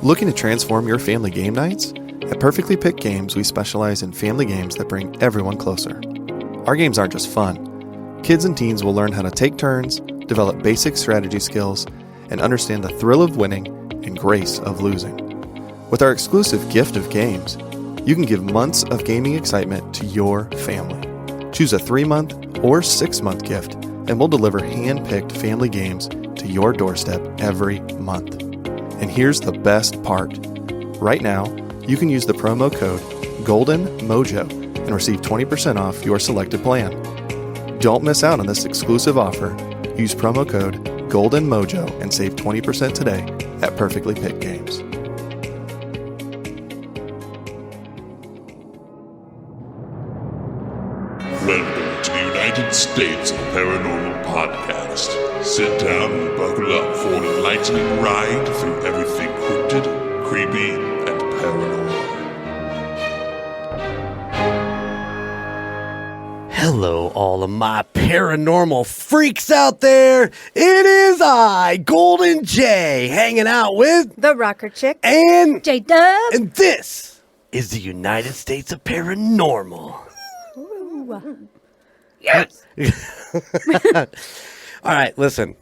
Looking to transform your family game nights? At Perfectly Picked Games, we specialize in family games that bring everyone closer. Our games aren't just fun. Kids and teens will learn how to take turns, develop basic strategy skills, and understand the thrill of winning and grace of losing. With our exclusive gift of games, you can give months of gaming excitement to your family. Choose a 3-month or 6-month gift, and we'll deliver hand-picked family games to your doorstep every month. And here's the best part. Right now, you can use the promo code GOLDENMOJO and receive 20% off your selected plan. Don't miss out on this exclusive offer. Use promo code GOLDENMOJO and save 20% today at Perfectly Picked Games. Welcome to the United States of Paranormal Podcast. Sit down and buckle up for an enlightening ride through everything cryptid, creepy, and paranormal. Hello, all of my paranormal freaks out there. It is I, Golden J, hanging out with the Rocker Chic and J-Dub. And this is the United States of Paranormal. Ooh. Yes. All right, listen.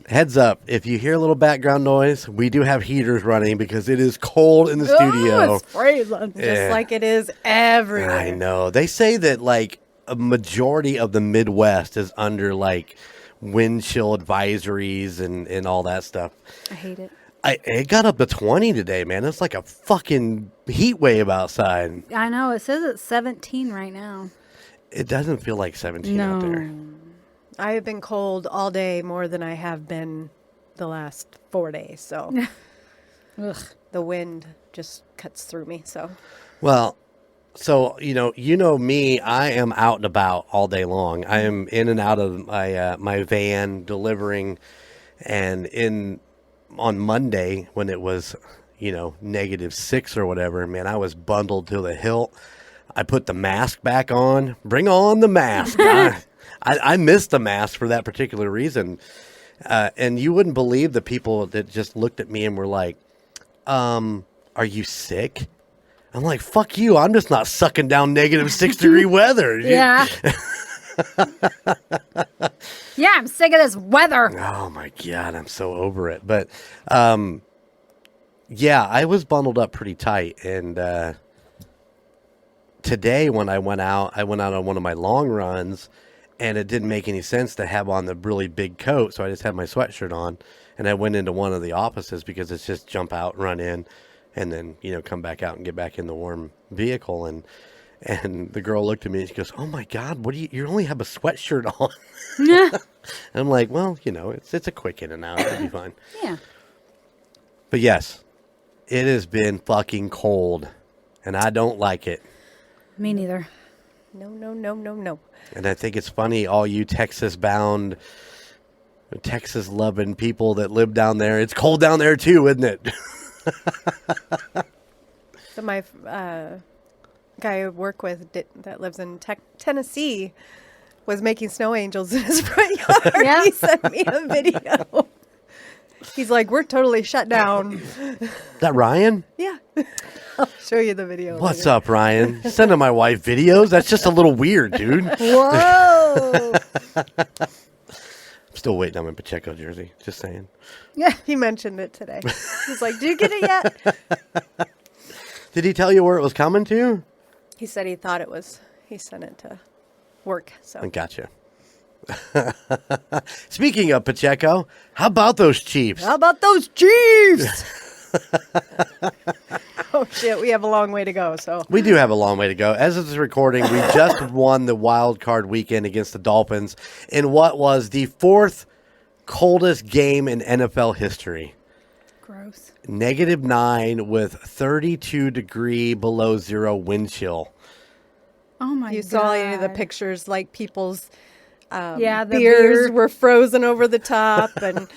Heads up, if you hear a little background noise, we do have heaters running because it is cold in the studio. It's freezing, just like it is everywhere. I know. They say that like a majority of the Midwest is under like wind chill advisories and all that stuff. I hate it. It got up to 20 today, man. It's like a fucking heat wave outside. I know. It says it's 17 right now. It doesn't feel like 17 out there. I have been cold all day more than I have been the last 4 days. So the wind just cuts through me. So, well, so you know me. I am out and about all day long. I am in and out of my van delivering, and on Monday when it was -6 or whatever. Man, I was bundled to the hilt. I put the mask back on. Bring on the mask. I missed the mask for that particular reason. And you wouldn't believe the people that just looked at me and were like, are you sick? I'm like, fuck you. I'm just not sucking down -6 weather. Yeah. Yeah, I'm sick of this weather. Oh, my God. I'm so over it. But, yeah, I was bundled up pretty tight. And today when I went out on one of my long runs, and it didn't make any sense to have on the really big coat, so I just had my sweatshirt on, and I went into one of the offices because it's just jump out, run in, and then come back out and get back in the warm vehicle. And the girl looked at me and she goes, "Oh my God, you only have a sweatshirt on?" Yeah. I'm like, well, it's a quick in and out, it'll be fine. Yeah. But yes, it has been fucking cold, and I don't like it. Me neither. No. And I think it's funny, all you Texas-bound, Texas-loving people that live down there. It's cold down there too, isn't it? So my guy I work with that lives in Tennessee was making snow angels in his front yard. Yeah. He sent me a video. He's like, we're totally shut down. That Ryan? Yeah. I'll show you the video. What's up, Ryan? Sending my wife videos? That's just a little weird, dude. Whoa. I'm still waiting on my Pacheco jersey. Just saying. Yeah, he mentioned it today. He's like, do you get it yet? Did he tell you where it was coming to? He said he thought it was. He sent it to work. So I gotcha. Speaking of Pacheco, how about those Chiefs? How about those Chiefs? Oh, shit. We have a long way to go. So We do have a long way to go. As of this recording, we just won the wild card weekend against the Dolphins in what was the 4th coldest game in NFL history. Gross. -9 with 32 degree below zero wind chill. Oh my God. you saw any of the pictures, like people's the beers beer. were frozen over the top. And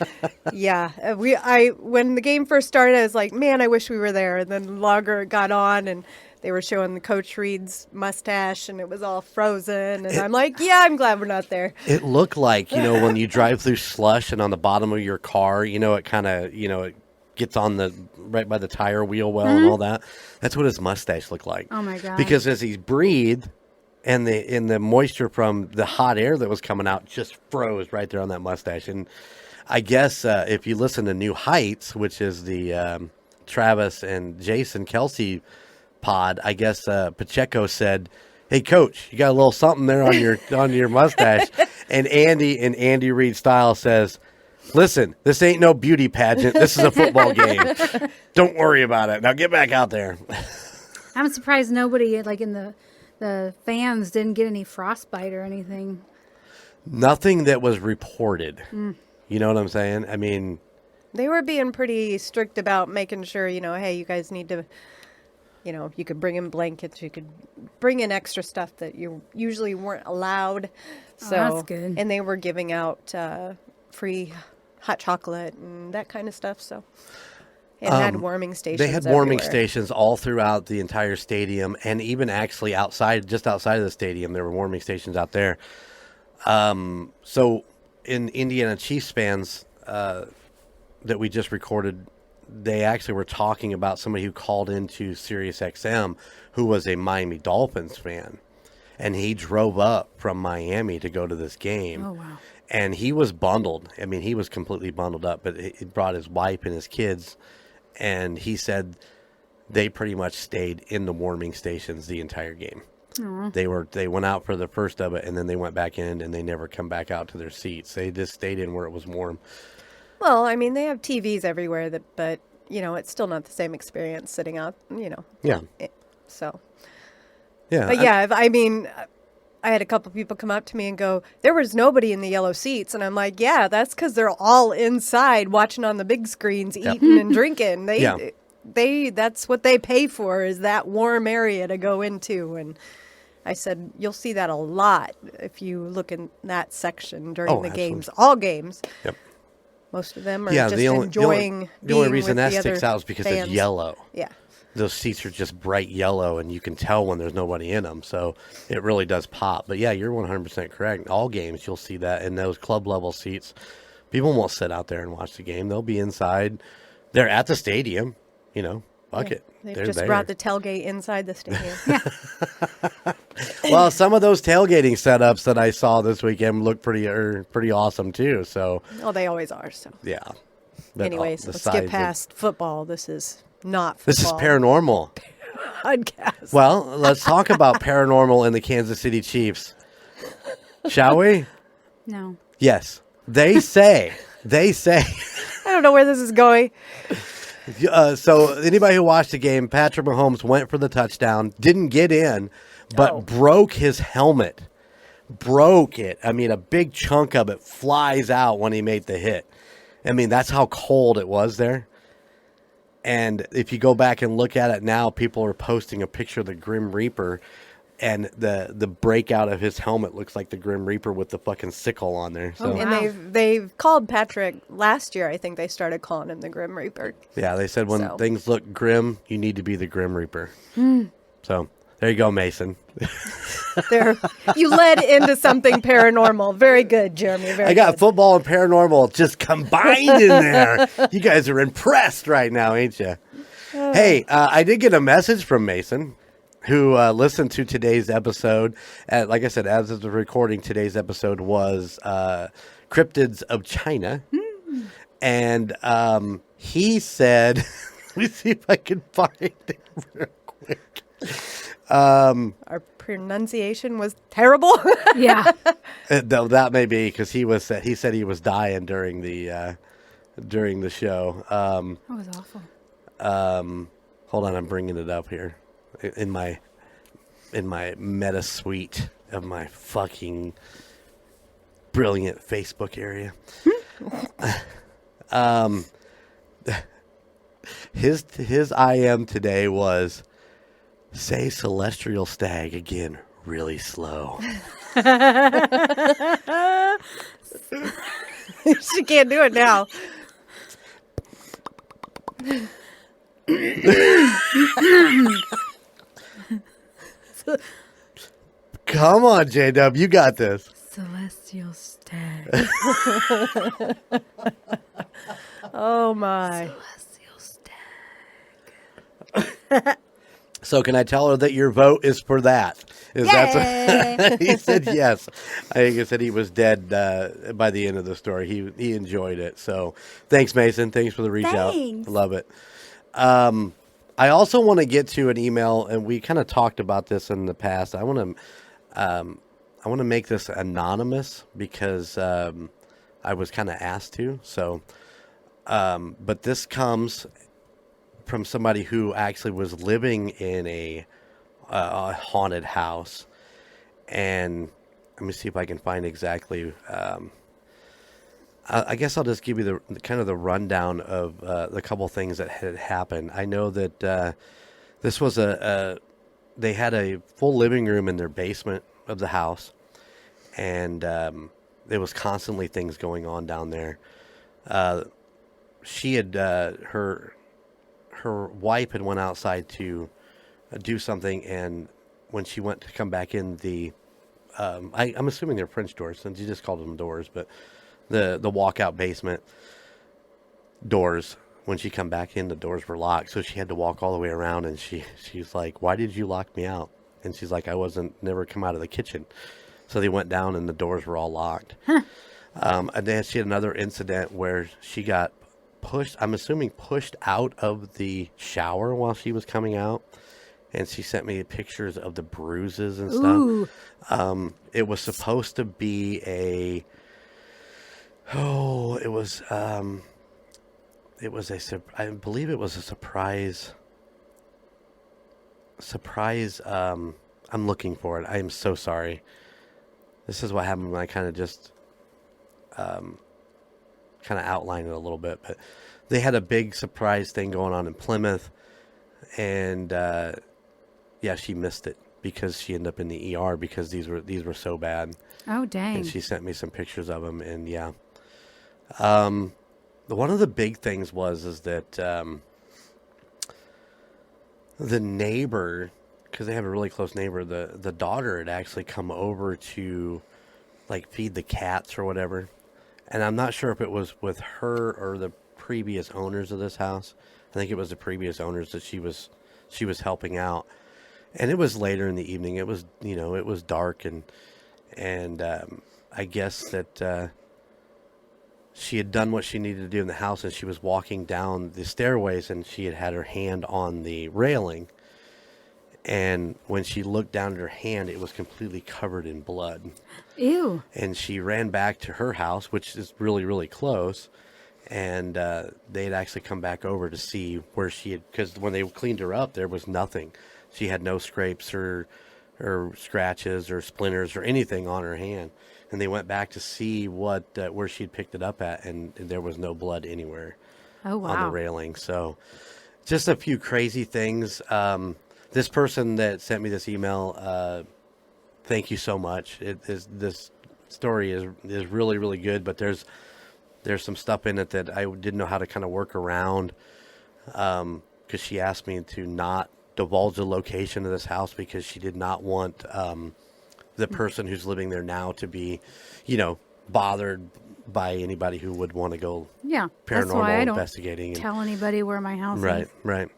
yeah, when the game first started, I was like, man, I wish we were there. And then longer got on and they were showing the Coach Reed's mustache and it was all frozen. And I'm like, yeah, I'm glad we're not there. It looked like, when you drive through slush and on the bottom of your car, it kind of, it gets on the right by the tire wheel well and all that. That's what his mustache looked like. Oh my God. Because as he breathed, and the moisture from the hot air that was coming out just froze right there on that mustache. And I guess if you listen to New Heights, which is the Travis and Jason Kelsey pod, I guess Pacheco said, "Hey, Coach, you got a little something there on your mustache." And Andy Reid style says, "Listen, this ain't no beauty pageant. This is a football game. Don't worry about it. Now get back out there." I'm surprised nobody, like in the fans, didn't get any frostbite or anything. Nothing that was reported. You know what I'm saying? I mean, They were being pretty strict about making sure, hey, you guys need to, you could bring in blankets, you could bring in extra stuff that you usually weren't allowed. So that's good. And they were giving out free hot chocolate and that kind of stuff. So it had warming stations. they had warming everywhere. stations all throughout the entire stadium, and even actually just outside of the stadium, there were warming stations out there. So in Indiana Chiefs fans that we just recorded, they actually were talking about somebody who called into Sirius XM who was a Miami Dolphins fan, and he drove up from Miami to go to this game. Oh, wow. And he was bundled. I mean, he was completely bundled up, but he brought his wife and his kids, and he said they pretty much stayed in the warming stations the entire game. They went out for the first of it, and then they went back in, and they never come back out to their seats. They just stayed in where it was warm. Well, I mean, they have TVs everywhere, but, it's still not the same experience sitting out, Yeah. So. Yeah. But yeah, I had a couple people come up to me and go, "There was nobody in the yellow seats." And I'm like, yeah, that's because they're all inside watching on the big screens, eating and drinking. That's what they pay for, is that warm area to go into. And I said, you'll see that a lot if you look in that section during the games, all games. Yep. Most of them are just enjoying the only being reason with that the sticks other out is because fans. it's yellow. Yeah. Those seats are just bright yellow, and you can tell when there's nobody in them. So it really does pop. But yeah, you're 100% correct. All games, you'll see that in those club level seats. People won't sit out there and watch the game. They'll be inside. They're at the stadium. Fuck it. They've They're just there. brought the tailgate inside the stadium. Well, some of those tailgating setups that I saw this weekend look pretty awesome too. So Well, they always are. So, yeah. But anyways, the let's sides get of- past football. This is not football. This is paranormal. Podcast. Well, let's talk about paranormal in the Kansas City Chiefs, shall we? No. Yes. They say. I don't know where this is going. So anybody who watched the game, Patrick Mahomes went for the touchdown, didn't get in, but broke his helmet. Broke it. I mean, a big chunk of it flies out when he made the hit. I mean, that's how cold it was there. And if you go back and look at it now, people are posting a picture of the Grim Reaper, and the breakout of his helmet looks like the Grim Reaper with the fucking sickle on there. So And Wow. they've called Patrick last year. I think they started calling him the Grim Reaper. yeah, they said when So. things look grim, you need to be the Grim Reaper. So there you go, Mason. There, you led into something paranormal. Very good, Jeremy. Very I got good. football and paranormal just combined in there. You guys are impressed right now, ain't you? Hey, I did get a message from Mason, who listened to today's episode. Like I said, as of the recording, today's episode was Cryptids of China. And he said, let me see if I can find it real quick. Our pronunciation was terrible. Yeah. Though that may be because he said he was dying during the show. That was awful. Hold on, I'm bringing it up here in my meta suite of my fucking brilliant Facebook area. His IM today was, say celestial stag again really slow. She can't do it now. Come on, J-Dub, you got this. Celestial stag. Oh my. Celestial So can I tell her that your vote is for that? Is that he said yes. I think he said he was dead by the end of the story. He enjoyed it. So thanks, Mason. Thanks for the reach out. Love it. I also want to get to an email, and we kind of talked about this in the past. I want to make this anonymous because I was kind of asked to. So, but this comes from somebody who actually was living in a haunted house, and let me see if I can find exactly. I guess I'll just give you the kind of the rundown of the couple things that had happened. I know that this was they had a full living room in their basement of the house, and there was constantly things going on down there. She had her wife had went outside to do something, and when she went to come back in, I'm assuming they're French doors, since you just called them doors, but the walkout basement doors, when she come back in, the doors were locked, so she had to walk all the way around, and she's like, "Why did you lock me out?" And she's like, "I never come out of the kitchen." So they went down, and the doors were all locked. And then she had another incident where she got pushed, I'm assuming pushed out of the shower while she was coming out, and she sent me pictures of the bruises and stuff. Ooh. It was supposed to be I believe it was a surprise. I'm looking for it. I am so sorry. This is what happened when I kind of just outlined it a little bit, but they had a big surprise thing going on in Plymouth, and she missed it because she ended up in the ER because these were so bad. Oh, dang. And she sent me some pictures of them, and yeah. One of the big things is that the neighbor, because they have a really close neighbor, the daughter had actually come over to like feed the cats or whatever. And I'm not sure if it was with her or the previous owners of this house. I think it was the previous owners that she was helping out. And it was later in the evening. It was, it was dark, and I guess that she had done what she needed to do in the house, and she was walking down the stairways, and she had her hand on the railing. And when she looked down at her hand, it was completely covered in blood. Ew. And she ran back to her house, which is really, really close. And they had actually come back over to see where she had, because when they cleaned her up, there was nothing. She had no scrapes or scratches or splinters or anything on her hand. And they went back to see where she'd picked it up at, and there was no blood anywhere. Oh, wow. On the railing. So just a few crazy things. This person that sent me this email, thank you so much. This story is really, really good, but there's some stuff in it that I didn't know how to kind of work around, because she asked me to not divulge the location of this house because she did not want the person who's living there now to be, bothered by anybody who would want to go paranormal investigating. Tell anybody where my house is. Right.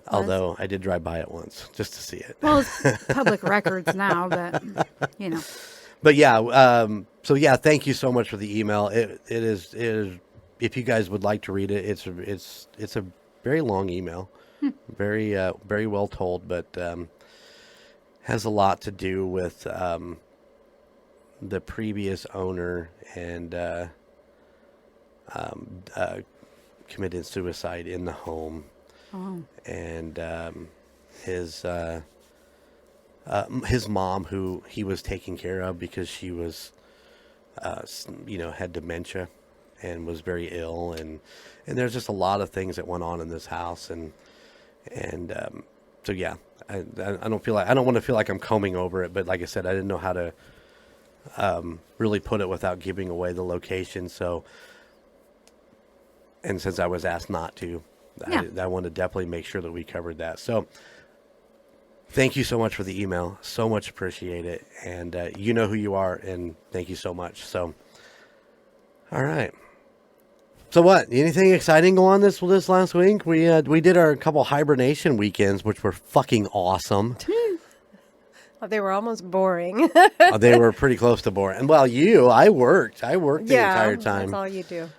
Although I did drive by it once just to see it. Well, it's public records now, but But yeah, so yeah, thank you so much for the email. It is if you guys would like to read it, it's a very long email, very very well told, but has a lot to do with the previous owner and committed suicide in the home. Oh. And his mom, who he was taking care of because she was, had dementia and was very ill, and there's just a lot of things that went on in this house, and so yeah, I don't want to feel like I'm combing over it, but like I said, I didn't know how to really put it without giving away the location. So, and since I was asked not to. I want to definitely make sure that we covered that. So thank you so much for the email. So much appreciate it. And you know who you are, and thank you so much. So, all right. So what? Anything exciting go on this last week? We did our couple hibernation weekends, which were fucking awesome. Oh, they were almost boring. They were pretty close to boring. Well, I worked the entire time. That's all you do.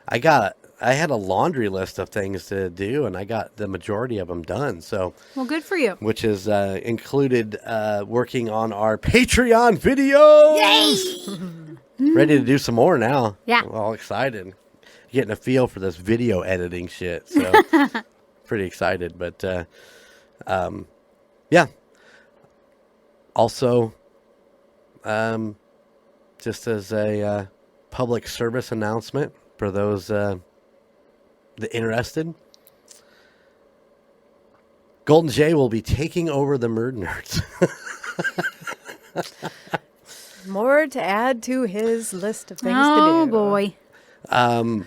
I had a laundry list of things to do, and I got the majority of them done. So, Well, good for you. which is included working on our Patreon videos. Ready to do some more now. Yeah. I'm all excited. Getting a feel for this video editing shit. So, pretty excited. But, yeah. Also, just as a public service announcement for those the interested, Golden Jay will be taking over the Murd Nerds. More to add to his list of things to do. Oh, boy. I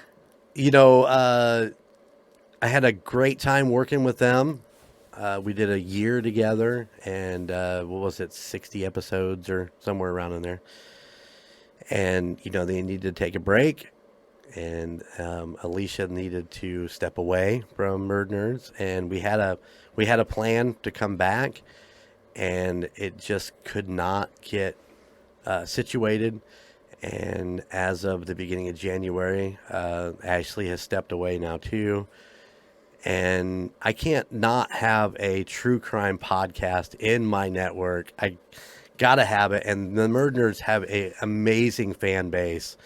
had a great time working with them. We did a year together, and what was it, 60 episodes or somewhere around in there. And, they needed to take a break, and Alicia needed to step away from Murd Nerds, and we had a plan to come back, and it just could not get situated. And as of the beginning of January, Ashley has stepped away now too. And I can't not have a true crime podcast in my network. I gotta have it. And the Murd Nerds have an amazing fan base.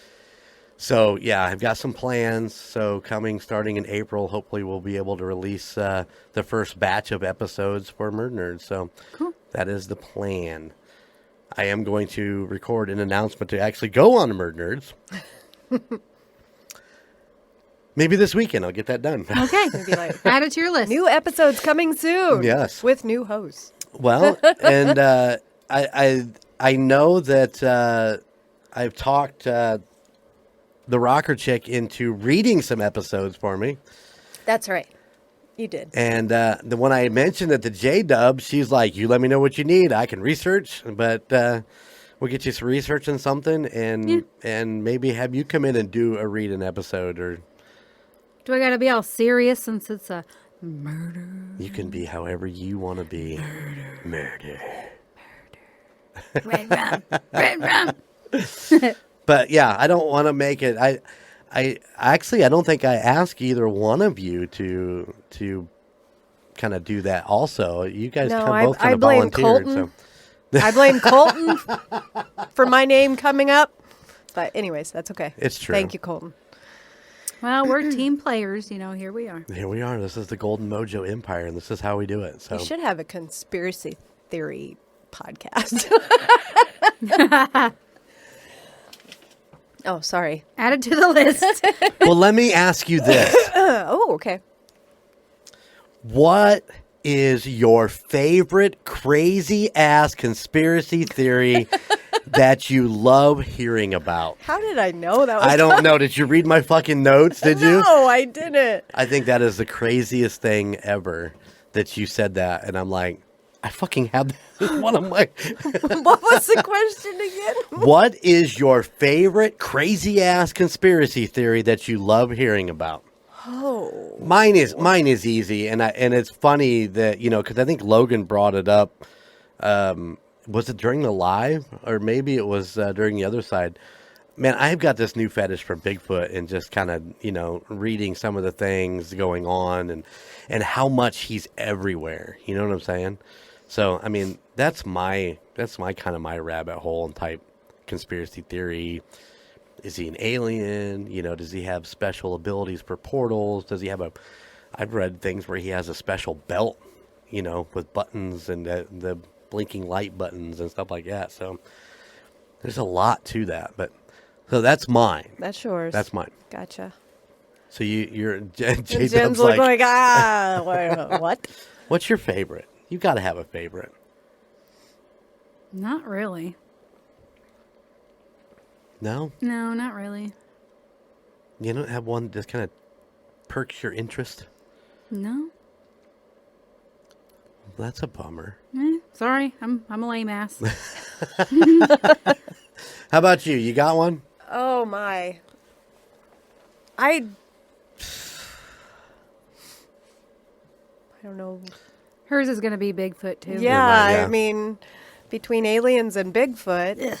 So yeah, I've got some plans. So starting in April, hopefully we'll be able to release the first batch of episodes for Murd Nerds. So Cool. That is the plan. I am going to record an announcement to actually go on Murd Nerds. Maybe this weekend I'll get that done. Okay. Maybe like Add it to your list. new episodes coming soon. Yes. With new hosts. Well, and I know that I've talked the Rocker Chick into reading some episodes for me. That's right. You did. And when I mentioned it to J-Dub, she's like, you let me know what you need. I can research, but we'll get you some research and something, and maybe have you come in and do a reading episode. Or Do I got to be all serious since it's a murder? you can be however you want to be. Murder. Red rum. Red rum. But yeah, I don't want to make it. I don't think I ask either one of you to kind of do that. Also, you guys No, both kind I of blame volunteered. Colton. So I blame Colton for my name coming up. But anyways, that's okay. It's true. Thank you, Colton. Well, we're team players. Here we are. here we are. This is the Golden Mojo Empire, and this is how we do it. So We should have a conspiracy theory podcast. Oh, sorry. Add it to the list. well, let me ask you this: Oh, okay. what is your favorite crazy ass conspiracy theory that you love hearing about? How did I know that was I don't know. Did you read my fucking notes? Did you? No, I didn't. I think that is the craziest thing ever that you said that, and I'm like, I fucking have that as one of my. What was the question again? What is your favorite crazy ass conspiracy theory that you love hearing about? Oh. Mine is easy, and it's funny that because I think Logan brought it up. Was it during the live, or maybe it was during the other side? Man, I've got this new fetish for Bigfoot, and just kind of reading some of the things going on, and how much he's everywhere. You know what I'm saying? So I mean, that's my kind of my rabbit hole and type conspiracy theory. Is he an alien? Does he have special abilities for portals? Does he have I've read things where he has a special belt, with buttons and the blinking light buttons and stuff like that. So there's a lot to that, so that's mine. That's yours. That's mine. Gotcha. So you're And J-Dub's Jen's like, like, what? what's your favorite? You got to have a favorite. Not really. No? No, not really. You don't have one that just kind of perks your interest? No. That's a bummer. Sorry, I'm a lame ass. How about you? You got one? Oh, my. I I don't know. Hers is going to be Bigfoot too. Yeah, Yeah. I mean, between aliens and Bigfoot.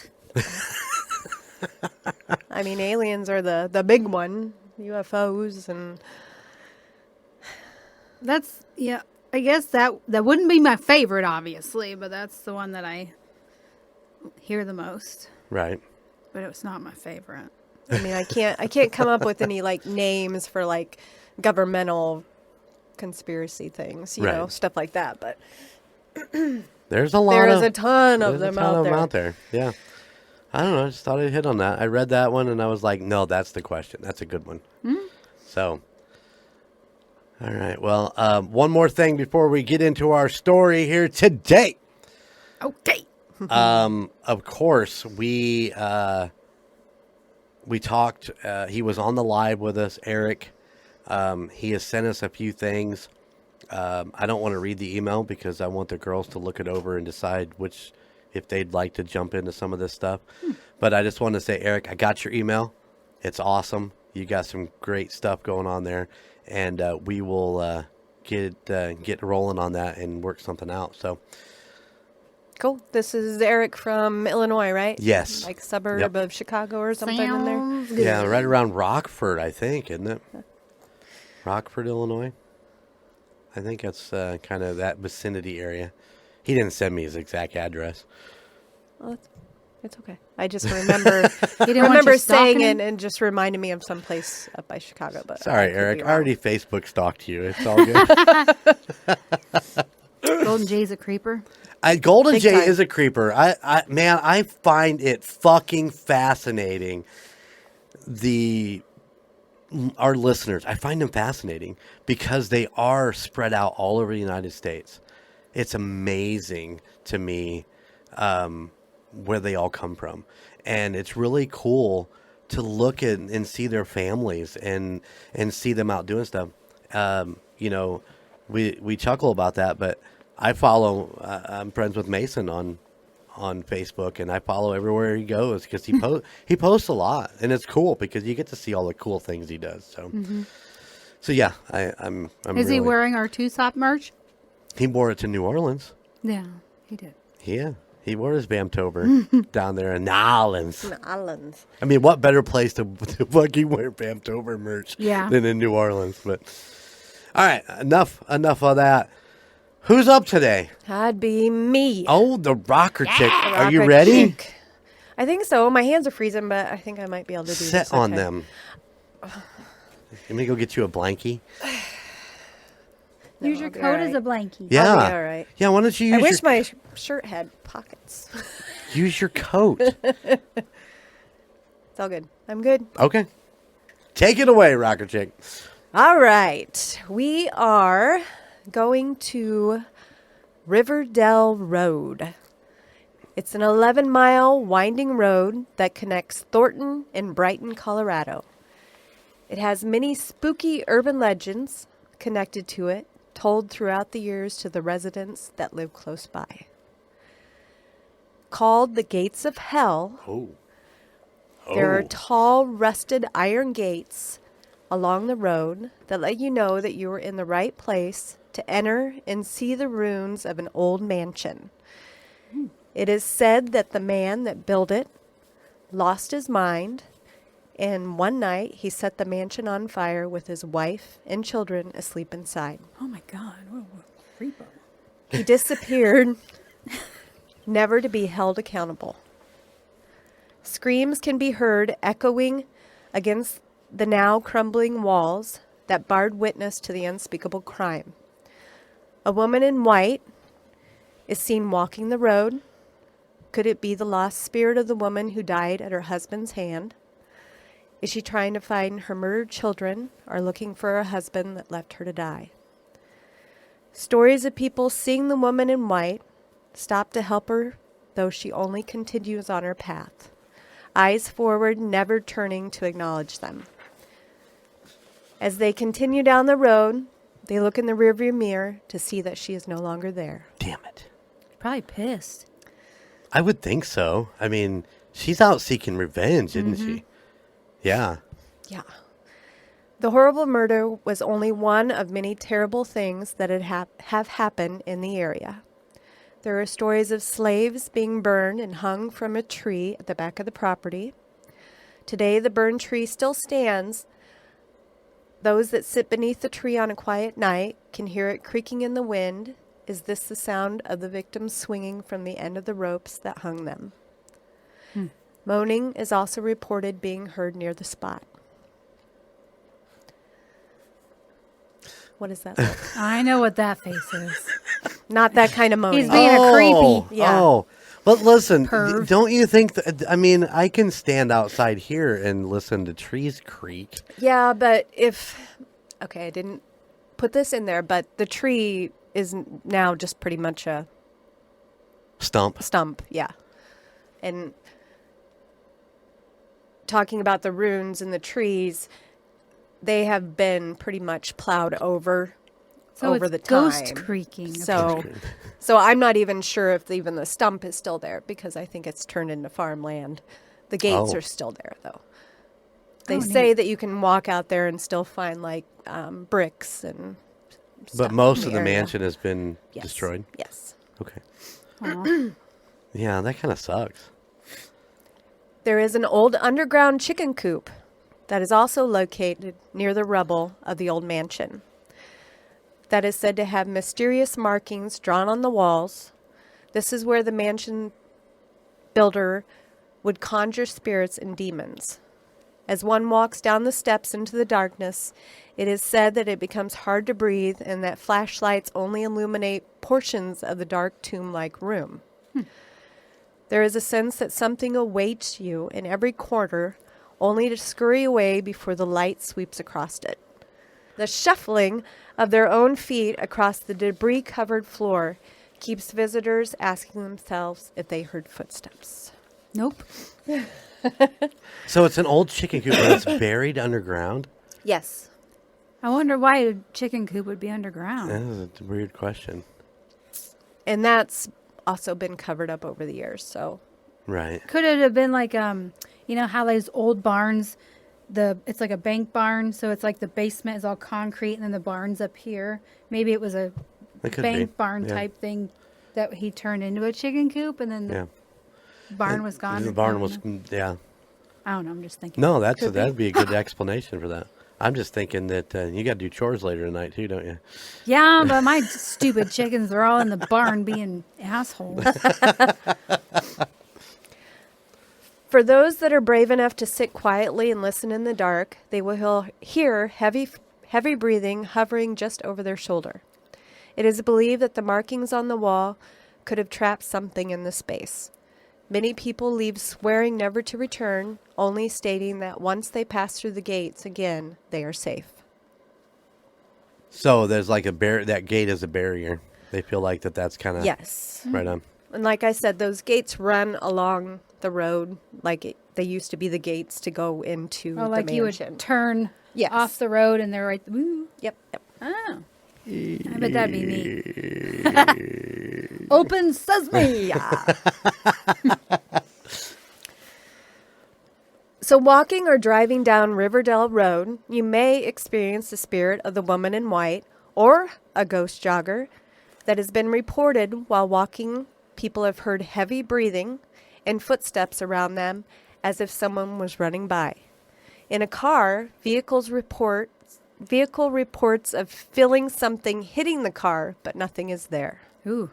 I mean, aliens are the big one. UFOs and That's I guess that wouldn't be my favorite, obviously, but that's the one that I hear the most. Right. But it's not my favorite. I mean, I can't come up with any like names for like governmental conspiracy things, you know, Right. stuff like that. But There's a lot there of is a ton of there's them a ton out of there. them out there. Yeah. I don't know. I just thought I'd hit on that. I read that one and I was like, no, that's the question. That's a good one. So, all right. Well, one more thing before we get into our story here today. Okay. Of course, we talked. He was on the live with us, Eric. He has sent us a few things. I don't want to read the email because I want the girls to look it over and decide if they'd like to jump into some of this stuff. But I just want to say, Eric, I got your email. It's awesome. You got some great stuff going on there, and we will get rolling on that and work something out. So. Cool. This is Eric from Illinois, right? Yes. Like suburb Yep. of Chicago or something in there. Sounds good. Yeah, right around Rockford, I think, isn't it? Rockford, Illinois. I think that's kind of that vicinity area. He didn't send me his exact address. Well, it's okay. I just remember He didn't want remember you saying stalking him? it and just reminded me of some place up by Chicago. But Sorry, could be Eric. I wrong. already Facebook stalked you. It's all good. Golden Jay's a creeper. Golden Big Jay time. is a creeper. I find it fucking fascinating. Our listeners, I find them fascinating because they are spread out all over the United States. It's amazing to me where they all come from, and it's really cool to look at and see their families and see them out doing stuff. You know, we chuckle about that, but I follow. I'm friends with Mason on Facebook, and I follow everywhere he goes because he posts a lot, and it's cool because you get to see all the cool things he does. So, so yeah, I'm. Is he really- wearing our two-stop merch? He wore it to New Orleans. Yeah, he did. Yeah, he wore his Bamtober down there in New Orleans. Islands. I mean, what better place to fucking wear Bamtober merch Yeah. than in New Orleans? But all right, enough of that. Who's up today? That'd be me. Oh, the Rocker Chick. Are you Rocker ready? Chic. I think so. My hands are freezing, but I think I might be able to do Sit this. on okay. them. Let me go get you a blankie. Use I'll your be coat all as right. a blankie. Yeah. I'll be all right. Yeah, why don't you I use wish my shirt had pockets. use your coat? It's all good. I'm good. Okay. Take it away, Rocker Chick. All right. We are going to Riverdale Road. It's an 11-mile winding road that connects Thornton and Brighton, Colorado. It has many spooky urban legends connected to it, told throughout the years to the residents that live close by. Called the Gates of Hell, Oh. there are tall, rusted iron gates along the road that let you know that you are in the right place to enter and see the ruins of an old mansion. It is said that the man that built it lost his mind, and one night he set the mansion on fire with his wife and children asleep inside. Oh my God, what a creeper. He disappeared, never to be held accountable. Screams can be heard echoing against the now crumbling walls that barred witness to the unspeakable crime. A woman in white is seen walking the road. Could it be the lost spirit of the woman who died at her husband's hand? Is she trying to find her murdered children or looking for a husband that left her to die? Stories of people seeing the woman in white stop to help her, though she only continues on her path. Eyes forward, never turning to acknowledge them. As they continue down the road, they look in the rearview mirror to see that she is no longer there. Damn it. Probably pissed. I would think so. I mean, she's out seeking revenge, isn't she? Yeah. Yeah. The horrible murder was only one of many terrible things that have happened in the area. There are stories of slaves being burned and hung from a tree at the back of the property. Today, the burned tree still stands. Those that sit beneath the tree on a quiet night can hear it creaking in the wind. Is this the sound of the victims swinging from the end of the ropes that hung them? Moaning is also reported being heard near the spot. What is that look? I know what that face is. Not that kind of moaning. He's being a creepy. Yeah. Oh, but listen, Perv. don't you think I mean, I can stand outside here and listen to trees creak. Yeah, but okay, I didn't put this in there, but the tree is now just pretty much a Stump. yeah. And talking about the runes in the trees, they have been pretty much plowed over So over it's the time. ghost creaking. So I'm not even sure if even the stump is still there because I think it's turned into farmland. The gates Oh. are still there though. They Oh, say neat. that you can walk out there and still find like bricks and stuff But most in of the area. mansion has been Yes. destroyed. Yes. Okay. Aw. Yeah, that kind of sucks. There is an old underground chicken coop that is also located near the rubble of the old mansion. That is said to have mysterious markings drawn on the walls. This is where the mansion builder would conjure spirits and demons. As one walks down the steps into the darkness, it is said that it becomes hard to breathe and that flashlights only illuminate portions of the dark tomb-like room. There is a sense that something awaits you in every corner, only to scurry away before the light sweeps across it. The shuffling of their own feet across the debris-covered floor keeps visitors asking themselves if they heard footsteps. Nope. So it's an old chicken coop that's buried underground? Yes. I wonder why a chicken coop would be underground. That is a weird question. And that's also been covered up over the years, so... Right. Could it have been like you know how those old barns, it's like a bank barn, so it's like the basement is all concrete and then the barn's up here. Maybe it was a It could bank be. barn Yeah. type thing that he turned into a chicken coop and then the Yeah. barn was gone. The I barn don't was, know. yeah. I don't know. I'm just thinking. No, Could be. that'd be a good explanation for that. I'm just thinking that you got to do chores later tonight too, don't you? Yeah, but my stupid chickens are all in the barn being assholes. For those that are brave enough to sit quietly and listen in the dark, they will hear heavy breathing hovering just over their shoulder. It is believed that the markings on the wall could have trapped something in the space. Many people leave swearing never to return, only stating that once they pass through the gates again, they are safe. So there's like that gate is a barrier. They feel like that's kind of Yes. right on. And like I said, those gates run along the road like they used to be the gates to go into Oh, the like you mansion. would turn Yes. off the road and they're right. Woo. Yep. Oh. I bet that'd be neat. Open sesame. So walking or driving down Riverdale Road, you may experience the spirit of the woman in white or a ghost jogger that has been reported while walking. People have heard heavy breathing and footsteps around them as if someone was running by. In a car, vehicle reports of feeling something hitting the car, but nothing is there. Ooh.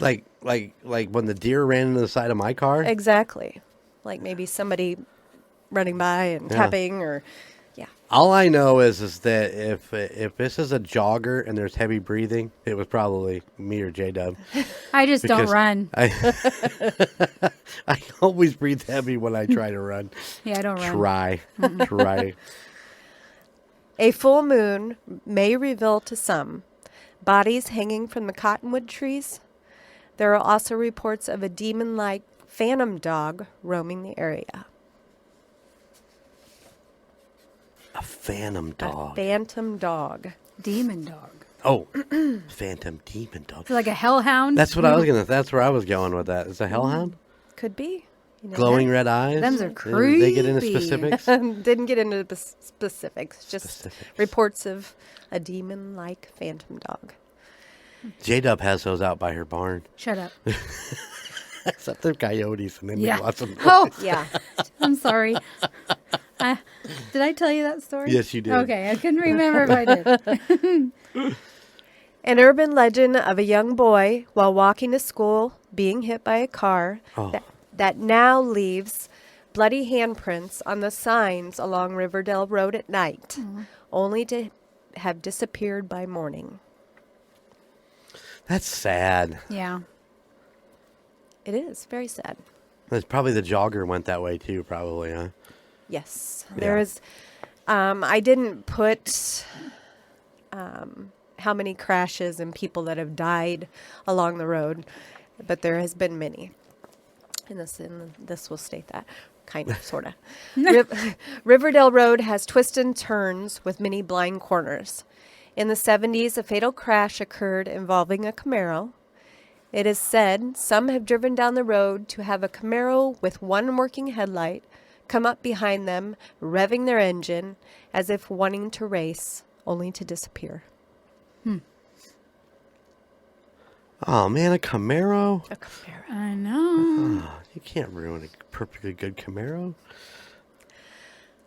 Like when the deer ran into the side of my car. Exactly. Like maybe somebody running by and Yeah. tapping or, yeah. All I know is that if this is a jogger and there's heavy breathing, it was probably me or J-Dub. I just don't Because run. I always breathe heavy when I try to run. Yeah, I don't run. Try. A full moon may reveal to some bodies hanging from the cottonwood trees. There are also reports of a demon-like phantom dog roaming the area. A phantom dog. A phantom dog. Demon dog. Oh, phantom demon dog. So like a hellhound. That's what I was gonna. That's where I was going with that. Is a hellhound? Could be. Glowing red eyes. Them's are Did they get into creepy. specifics? Didn't get into the specifics. Just Specifics. reports of a demon-like phantom dog. J-Dub has those out by her barn. Shut up. Except they're coyotes, and then Yeah. they lots of Oh, Yeah. I'm sorry. Did I tell you that story? Yes, you did. Okay, I couldn't remember if I did. An urban legend of a young boy while walking to school being hit by a car that now leaves bloody handprints on the signs along Riverdale Road at night, only to have disappeared by morning. That's sad. Yeah. It is very sad. That's probably the jogger went that way too, probably, huh? Yes. Yeah. There is, I didn't put how many crashes and people that have died along the road, but there has been many. And this will state that, kind of, sort of. Riverdale Road has twists and turns with many blind corners. In the 70s, a fatal crash occurred involving a Camaro. It is said some have driven down the road to have a Camaro with one working headlight come up behind them, revving their engine as if wanting to race, only to disappear. Oh man, a Camaro. A Camaro. I know. Oh, you can't ruin a perfectly good Camaro.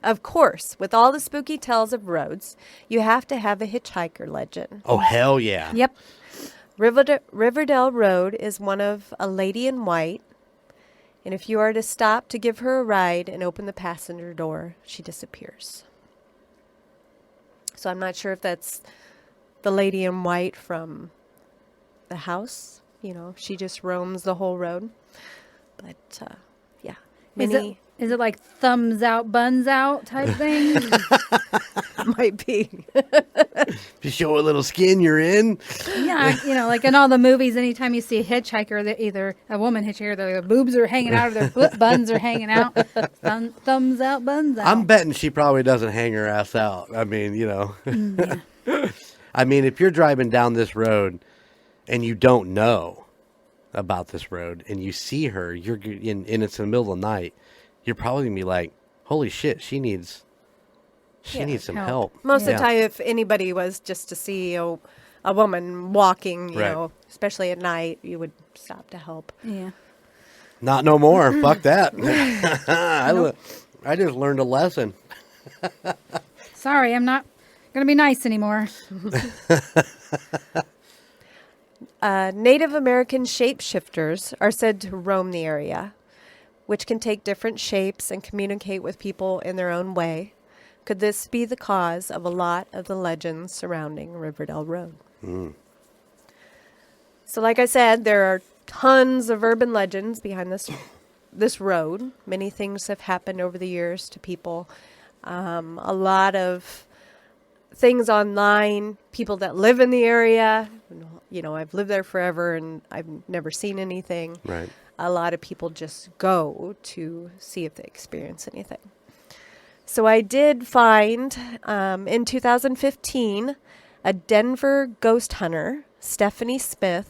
Of course, with all the spooky tales of roads, you have to have a hitchhiker legend. Oh hell yeah. Yep. Riverdale Road is one of a lady in white, and if you are to stop to give her a ride and open the passenger door, she disappears. So I'm not sure if that's the lady in white from the house. You know, she just roams the whole road. But, yeah. Is it like thumbs out, buns out type thing? Might be. If you show a little skin, you're in. Yeah, like in all the movies, anytime you see a hitchhiker, that either a woman hitchhiker, their boobs are hanging out or their buns are hanging out. Thumbs out, buns out. I'm betting she probably doesn't hang her ass out. I mean, Yeah. I mean, if you're driving down this road and you don't know about this road and you see her, and it's in the middle of the night, you're probably gonna be like, "Holy shit, she needs some help." Most of Yeah. the time, if anybody was just to see a woman walking, you Right. know, especially at night, you would stop to help. Yeah. Not no more. Fuck that. I just learned a lesson. Sorry, I'm not going to be nice anymore. Native American shapeshifters are said to roam the area, which can take different shapes and communicate with people in their own way. Could this be the cause of a lot of the legends surrounding Riverdale Road? So like I said, there are tons of urban legends behind this road. Many things have happened over the years to people. A lot of things online, people that live in the area. You know, I've lived there forever and I've never seen anything. Right. A lot of people just go to see if they experience anything. So I did find, in 2015, a Denver ghost hunter, Stephanie Smith,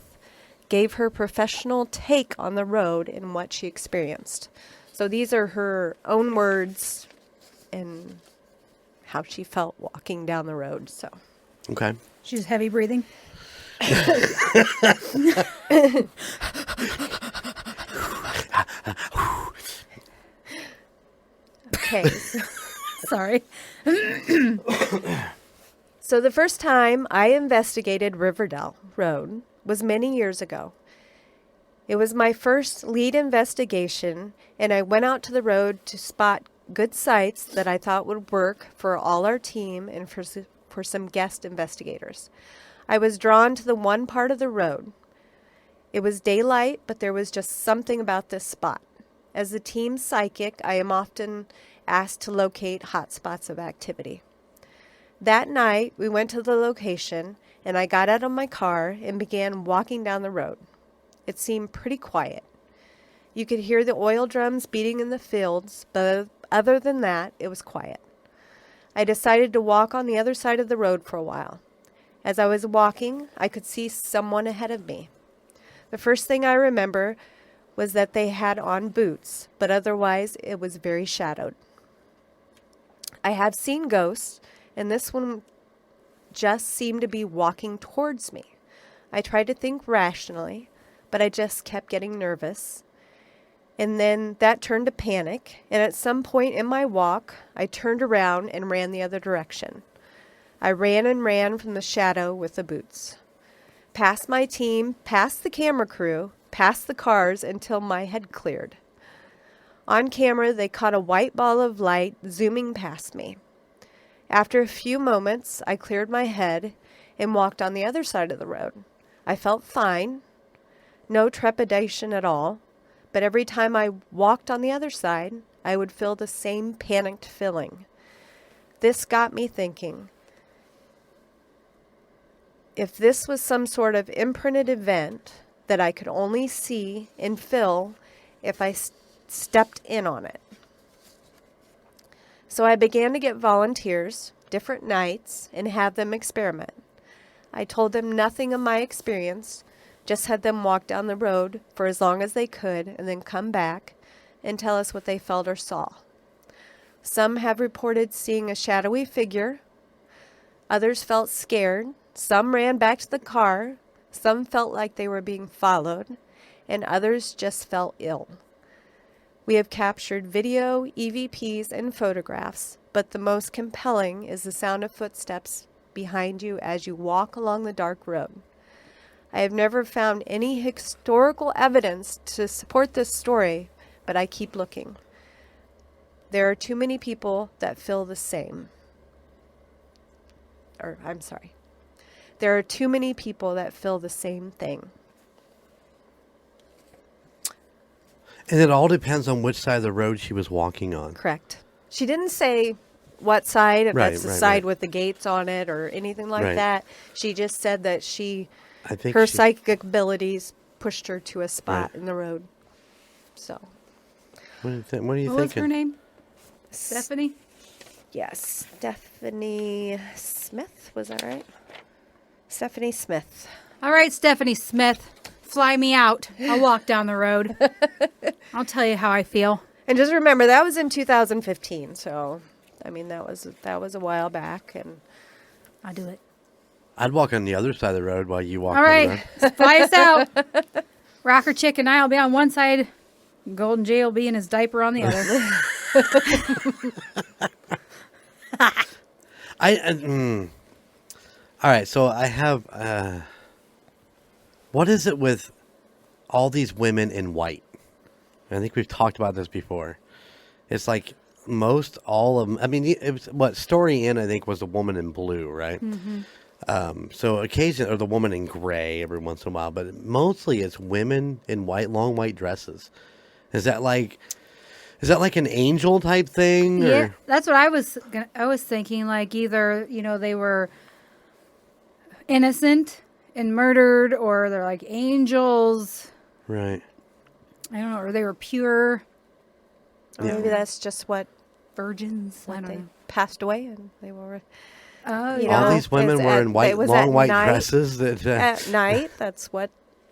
gave her professional take on the road and what she experienced. So these are her own words and how she felt walking down the road. So Okay. She's heavy breathing. okay. Sorry. So the first time I investigated Riverdale Road was many years ago. It was my first lead investigation, and I went out to the road to spot good sites that I thought would work for all our team and for some guest investigators. I was drawn to the one part of the road. It was daylight, but there was just something about this spot. As the team psychic, I am often asked to locate hot spots of activity. That night, we went to the location, and I got out of my car and began walking down the road. It seemed pretty quiet. You could hear the oil drums beating in the fields, but other than that, it was quiet. I decided to walk on the other side of the road for a while. As I was walking, I could see someone ahead of me. The first thing I remember was that they had on boots, but otherwise it was very shadowed. I have seen ghosts, and this one just seemed to be walking towards me. I tried to think rationally, but I just kept getting nervous. And then that turned to panic, and at some point in my walk, I turned around and ran the other direction. I ran and ran from the shadow with the boots. Past my team, past the camera crew, past the cars until my head cleared. On camera, they caught a white ball of light zooming past me. After a few moments, I cleared my head and walked on the other side of the road. I felt fine, no trepidation at all, but every time I walked on the other side, I would feel the same panicked feeling. This got me thinking, if this was some sort of imprinted event that I could only see and feel if I stepped in on it. So I began to get volunteers, different nights, and have them experiment. I told them nothing of my experience, just had them walk down the road for as long as they could and then come back and tell us what they felt or saw. Some have reported seeing a shadowy figure. Others felt scared. Some ran back to the car. Some felt like they were being followed, and others just felt ill. We have captured video, EVPs, and photographs, but the most compelling is the sound of footsteps behind you as you walk along the dark road. I have never found any historical evidence to support this story, but I keep looking. There are too many people that feel the same. There are too many people that feel the same thing. And it all depends on which side of the road she was walking on. Correct. She didn't say what side, if that's the side right. with the gates on it or anything like Right. that. She just said that I think her she- psychic abilities pushed her to a spot Right. in the road. So, What are you, what are you What was thinking? her name? Stephanie? yes, Stephanie Smith, was that right? Stephanie Smith. All right, Stephanie Smith. Fly me out. I'll walk down the road. I'll tell you how I feel. And just remember, that was in 2015. So, I mean, that was a while back. And I'll do it. I'd walk on the other side of the road while you walk All on the right. road. Fly us out. Rocker Chick and I will be on one side. Golden Jay will be in his diaper on the other. All right, so I have... what is it with all these women in white? I think we've talked about this before. It's like most all of them... I mean, it was, what Story Inn, I think, was the woman in blue, right? Mm-hmm. So occasionally, or the woman in gray every once in a while, but mostly it's women in white, long white dresses. Is that like an angel type thing? Or? Yeah, that's what I was thinking. Like either, they were innocent and murdered, or they're like angels. Right. I don't know, or they were pure or maybe that's just what virgins. I they don't know. passed away and they were... Oh, you yeah. All know, these women it's were at- in white, it was long at white night. dresses. That At night, that's what...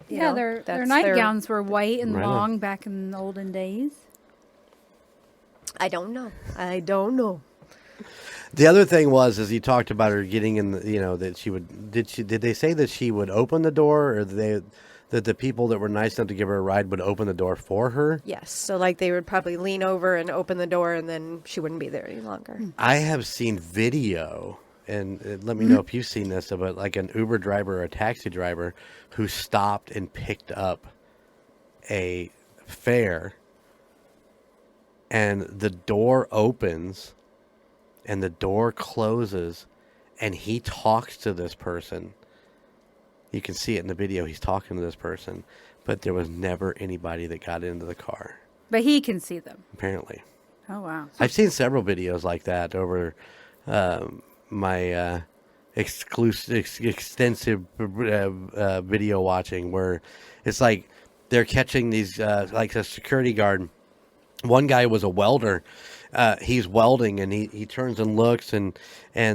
Yeah, their that's nightgowns were white and Right on. long back in the olden days. I don't know. The other thing is you talked about her getting in the, that she would, did they say that she would open the door, or that the people that were nice enough to give her a ride would open the door for her? Yes, so like they would probably lean over and open the door and then she wouldn't be there any longer. I have seen video, and let me know if you've seen this, about like an Uber driver or a taxi driver who stopped and picked up a fare, and the door opens and the door closes, and he talks to this person. You can see it in the video. He's talking to this person, but there was never anybody that got into the car, But he can see them. apparently. Oh, wow. I've seen several videos like that over my extensive video watching, where it's like they're catching these, like a security guard. One guy was a welder. He's welding, and he turns and looks, and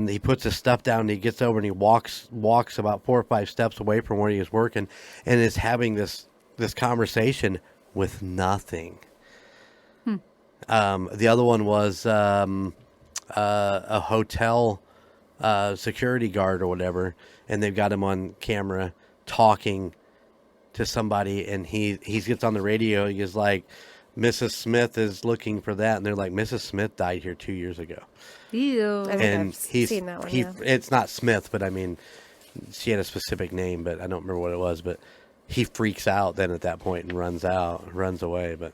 he puts his stuff down, and he gets over and he walks about 4 or 5 steps away from where he is working, and is having this conversation with nothing. The other one was a hotel security guard or whatever, and they've got him on camera talking to somebody, and he gets on the radio. He is like, Mrs. Smith is looking for that, and they're like, Mrs. Smith died here 2 years ago. Ew. I think And I've he's seen that one. he Yeah. it's not Smith, but I mean, she had a specific name, but I don't remember what it was. But he freaks out then at that point and runs away. But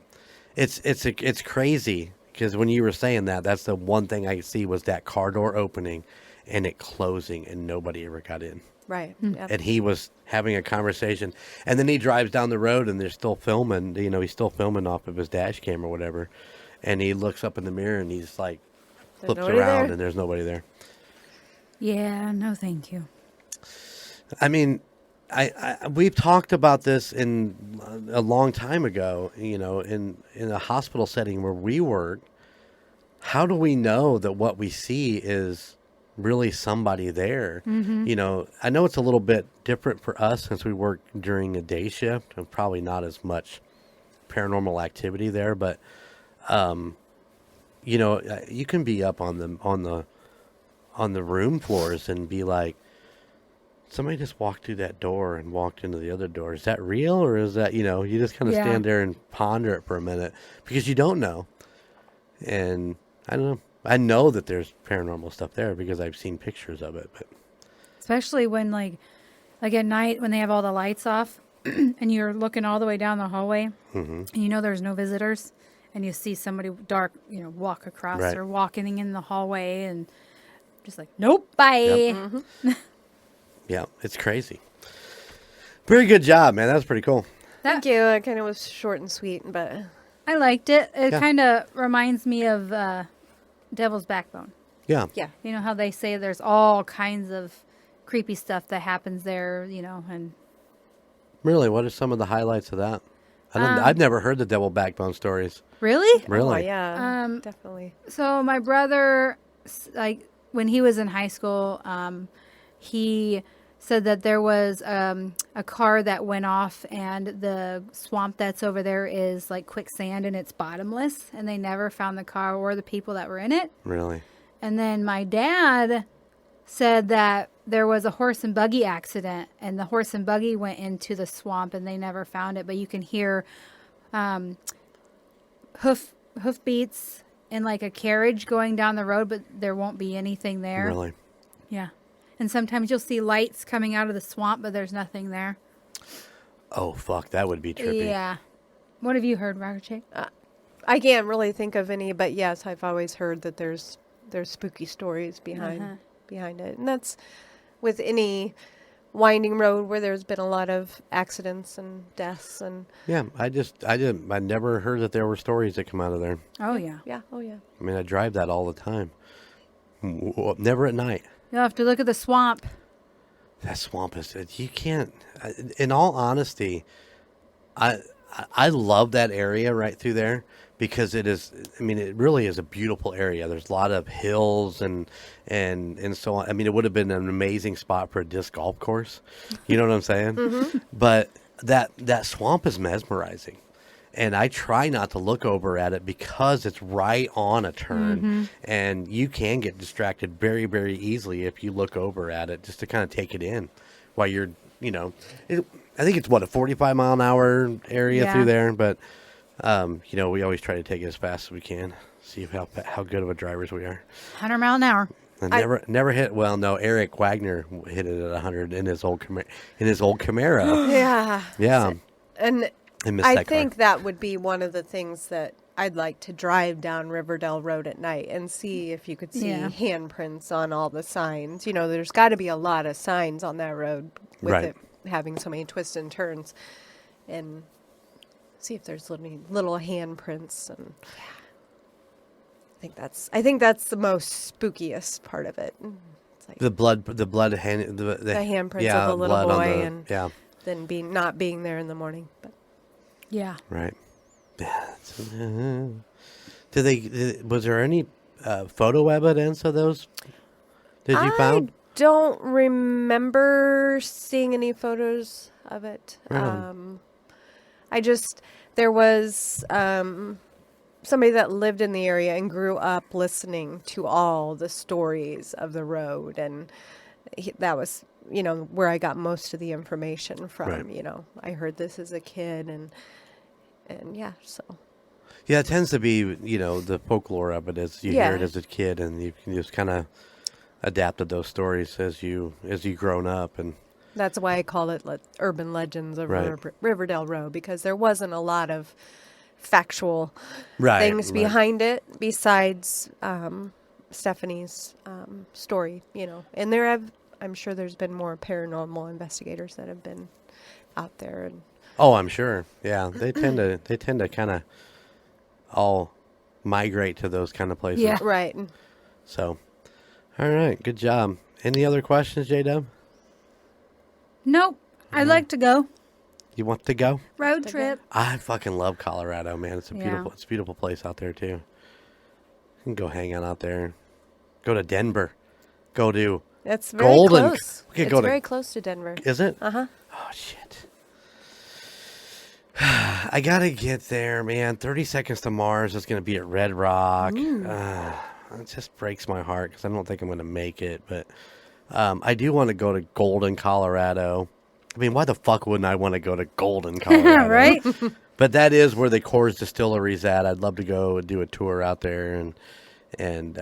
it's crazy because when you were saying that, that's the one thing I see was that car door opening and it closing, and nobody ever got in. Right. Yep. And he was having a conversation, and then he drives down the road, and they're still filming. You know, he's still filming off of his dash cam or whatever, and he looks up in the mirror and he's like, flips nobody around, there? and there's nobody there. Yeah, no thank you. I mean, we've talked about this in a long time ago. You know, in a hospital setting where we work, how do we know that what we see is really somebody there? You know, I know it's a little bit different for us since we work during a day shift and probably not as much paranormal activity there, but you know, you can be up on the room floors and be like, somebody just walked through that door and walked into the other door. Is that real, or is that, you know, you just kind of Yeah. stand there and ponder it for a minute because you don't know. And I don't know. I know that there's paranormal stuff there because I've seen pictures of it, but Especially when like at night when they have all the lights off and you're looking all the way down the hallway and you know there's no visitors and you see somebody dark, you know, walk across Right. or walking in the hallway and just like, nope, bye. Yep. Yeah, it's crazy. Very good job, man. That was pretty cool. Thank you. It kind of was short and sweet, but I liked it. It Yeah. kind of reminds me of Devil's Backbone. Yeah. yeah. You know how they say there's all kinds of creepy stuff that happens there, you know, and Really, what are some of the highlights of that? I've never heard the Devil Backbone stories. really? Really? Oh, yeah. Um, Definitely. So my brother, like when he was in high school, he said that there was a car that went off, and the swamp that's over there is like quicksand and it's bottomless, and they never found the car or the people that were in it. Really? And then my dad said that there was a horse and buggy accident, and the horse and buggy went into the swamp and they never found it, but you can hear hoof beats in like a carriage going down the road, but there won't be anything there. Really? Yeah. And sometimes you'll see lights coming out of the swamp, but there's nothing there. Oh, fuck. That would be trippy. Yeah. What have you heard, Rocker Chic? I can't really think of any, but yes, I've always heard that there's spooky stories behind it, and that's with any winding road where there's been a lot of accidents and deaths and Yeah, I never heard that there were stories that come out of there. Oh, yeah. yeah, oh yeah. I mean, I drive that all the time. Never at night. You'll have to look at the swamp. That swamp is, you can't, in all honesty, I love that area right through there because it is, I mean, it really is a beautiful area. There's a lot of hills and so on. I mean, it would have been an amazing spot for a disc golf course. You know what I'm saying? But that swamp is mesmerizing. And I try not to look over at it because it's right on a turn. And you can get distracted very, very easily if you look over at it just to kind of take it in while you're, you know, I think it's what, a 45 mile an hour area through Yeah. there. But, you know, we always try to take it as fast as we can. See how good of a drivers we are. 100 mile an hour. And never hit. Well, no, Eric Wagner hit it at 100 in his old Camaro. Yeah. Yeah. And I missed I that car. think that would be one of the things that I'd like to drive down Riverdale Road at night and see if you could see Yeah. handprints on all the signs. You know, there's got to be a lot of signs on that road with Right. it having so many twists and turns, and see if there's little handprints. And I think that's the most spookiest part of it. It's like The handprints handprints of the little boy and yeah. then not being there in the morning. But Yeah. Right. Yeah. Was there any photo evidence of those? Did you I found? don't remember seeing any photos of it. Right on. There was somebody that lived in the area and grew up listening to all the stories of the road, and that was, where I got most of the information from. Right. I heard this as a kid, and yeah, so. Yeah, it tends to be, the folklore of it as you hear it as a kid, and you can just kind of adapted those stories as you grown up, and That's why I call it urban legends of Right. Riverdale Road, because there wasn't a lot of factual Right, things right. behind it besides Stephanie's story, And I'm sure there's been more paranormal investigators that have been out there. And oh, I'm sure. Yeah, they tend to kind of all migrate to those kind of places. Yeah. right. So, all right, good job. Any other questions, J-Dub? Nope. I'd like to go. You want to go? Road trip. I fucking love Colorado, man. It's a Yeah. beautiful, it's a beautiful place out there too. You can go hang out there. Go to Denver. Go to. It's very Golden. close. We could It's go to- very close to Denver. Is it? Uh-huh. Oh shit. I gotta get there, man. 30 Seconds to Mars is gonna be at Red Rock. It just breaks my heart because I don't think I'm gonna make it. But I do want to go to Golden, Colorado. I mean, why the fuck wouldn't I want to go to Golden, Colorado? Right? But that is where the Coors Distillery's at. I'd love to go and do a tour out there, and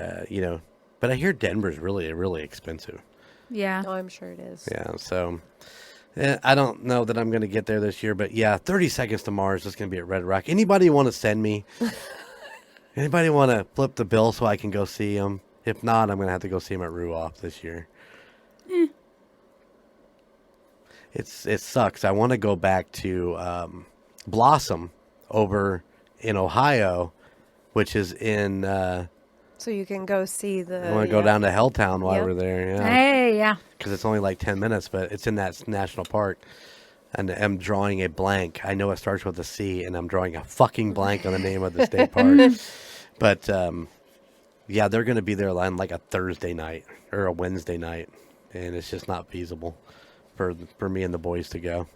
But I hear Denver's really, really expensive. Yeah. Oh, I'm sure it is. Yeah, so I don't know that I'm going to get there this year, but yeah, 30 Seconds to Mars is going to be at Red Rock. Anybody want to send me? Anybody want to flip the bill so I can go see them? If not, I'm going to have to go see them at Ruoff this year. It sucks. I want to go back to Blossom over in Ohio, which is in. So you can go see the. I want to go down to Helltown while Yep. we're there. Yeah. Hey, yeah. Because it's only like 10 minutes, but it's in that national park. And I'm drawing a blank. I know it starts with a C, and I'm drawing a fucking blank on the name of the state park. But, yeah, they're going to be there on like a Thursday night or a Wednesday night. And it's just not feasible for me and the boys to go.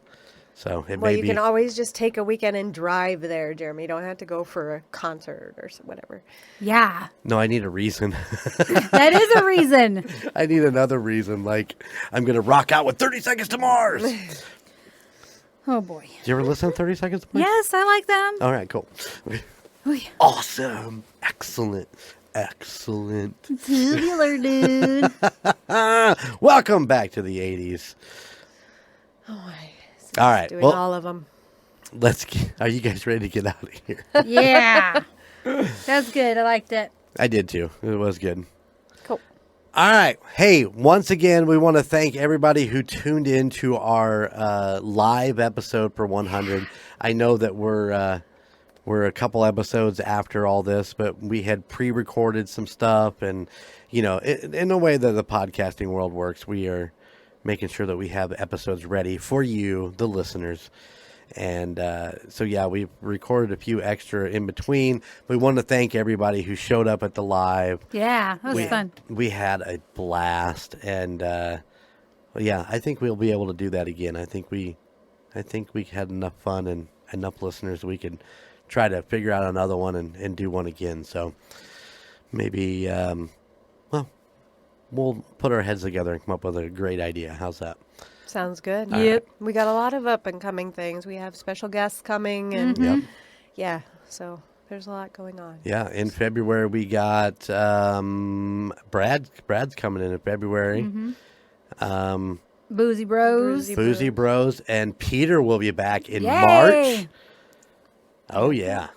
So it Well, may you be. can always just take a weekend and drive there, Jeremy. You don't have to go for a concert or whatever. Yeah. No, I need a reason. That is a reason. I need another reason. Like, I'm going to rock out with 30 Seconds to Mars. Do Oh, boy. you ever listen to 30 Seconds to Mars? Yes, I like them. All right, cool. Oh, yeah. Awesome. Excellent. Tubular, dude. Welcome back to the 80s. Oh, my. All right. Doing Well, all of them. are you guys ready to get out of here? Yeah. That's good. I liked it. I did too. It was good. Cool. All right. Hey, once again, we want to thank everybody who tuned in to our live episode for 100. I know that we're a couple episodes after all this, but we had pre-recorded some stuff, and in a way that the podcasting world works, we are making sure that we have episodes ready for you, the listeners. And so, yeah, we've recorded a few extra in between. We want to thank everybody who showed up at the live. Yeah, that was fun. We had a blast, and yeah, I think we'll be able to do that again. I think we had enough fun and enough listeners we could try to figure out another one and do one again. So maybe, we'll put our heads together and come up with a great idea. How's that? Sounds good. Yep. We got a lot of up and coming things. We have special guests coming, and Yep. yeah, so there's a lot going on. Yeah, in February we got Brad's coming in February. Boozy Bros. Boozy Bros, and Peter will be back in Yay. March. Oh yeah.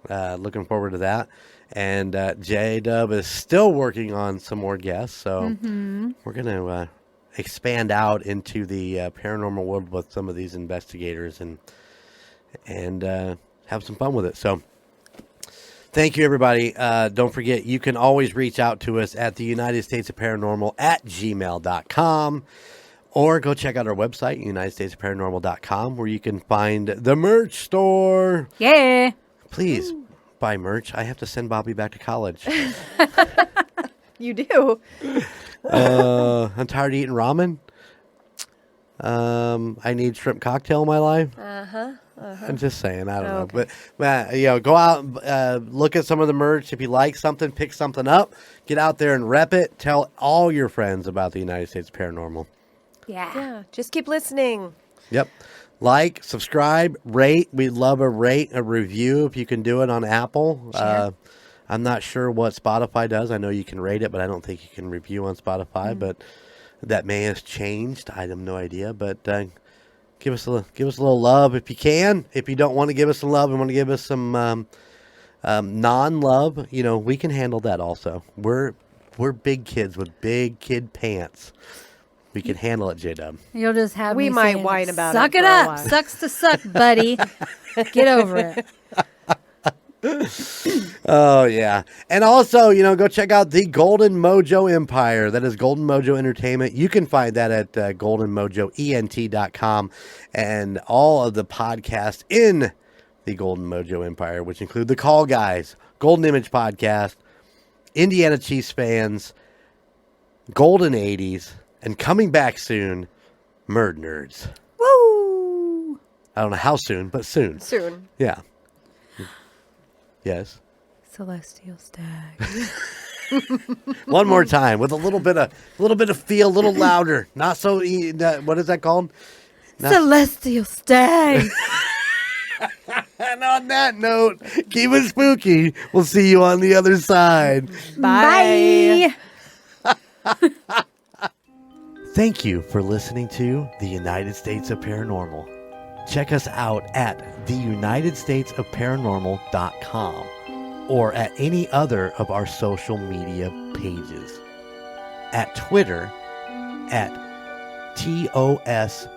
Looking forward to that. And J-Dub is still working on some more guests, so we're going to expand out into the paranormal world with some of these investigators and have some fun with it. So thank you, everybody. Don't forget, you can always reach out to us at the United States of Paranormal at gmail.com, or go check out our website, unitedstatesparanormal.com, where you can find the merch store. Yeah. Please buy merch. I have to send Bobbi back to college. You do. I'm tired of eating ramen. I need shrimp cocktail in my life. I'm just saying. I don't know. Okay. But go out, look at some of the merch. If you like something, pick something up. Get out there and rep it. Tell all your friends about the United States Paranormal. Yeah, just keep listening. Yep. Like, subscribe, rate. We'd love a review if you can do it on Apple. I'm not sure what Spotify does. I know you can rate it, but I don't think you can review on Spotify. But that may have changed. I have no idea. But give us a little love if you can. If you don't want to give us some love and want to give us some non-love, we can handle that also. We're big kids with big kid pants. We can handle it, J-Dub. You'll just have We me might saying, whine about suck it it for a up. while." Sucks to suck, buddy. Get over it. Oh, yeah. And also, go check out the Golden Mojo Empire. That is Golden Mojo Entertainment. You can find that at goldenmojoent.com and all of the podcasts in the Golden Mojo Empire, which include The Call Guys, Golden Image Podcast, Indiana Chiefs Fans, Golden 80s, and coming back soon, Murd Nerds. Woo! I don't know how soon, but soon. Soon. Yeah. Yes. Celestial stag. One more time with a little bit of feel, a little louder. Not so. What is that called? Celestial stag. And on that note, keep it spooky. We'll see you on the other side. Bye. Thank you for listening to the United States of Paranormal. Check us out at theunitedstatesofparanormal.com or at any other of our social media pages. At Twitter at TOSOPPOD,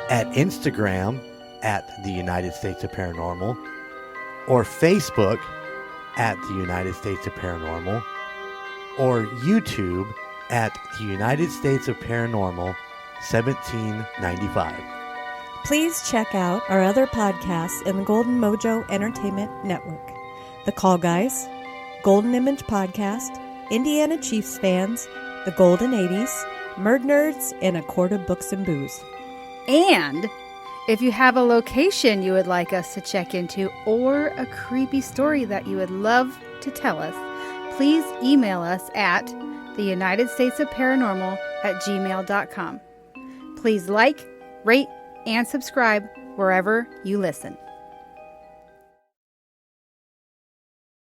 at Instagram at the United States of Paranormal, or Facebook at the United States of Paranormal, or YouTube at the United States of Paranormal 1795. Please check out our other podcasts in the Golden Mojo Entertainment Network. The Call Guys, Golden Image Podcast, Indiana Chiefs Fans, The Golden 80s, Murd Nerds, and A Quart of Books and Booze. And if you have a location you would like us to check into or a creepy story that you would love to tell us, please email us at theunitedstatesofparanormal@gmail.com. Please like, rate, and subscribe wherever you listen.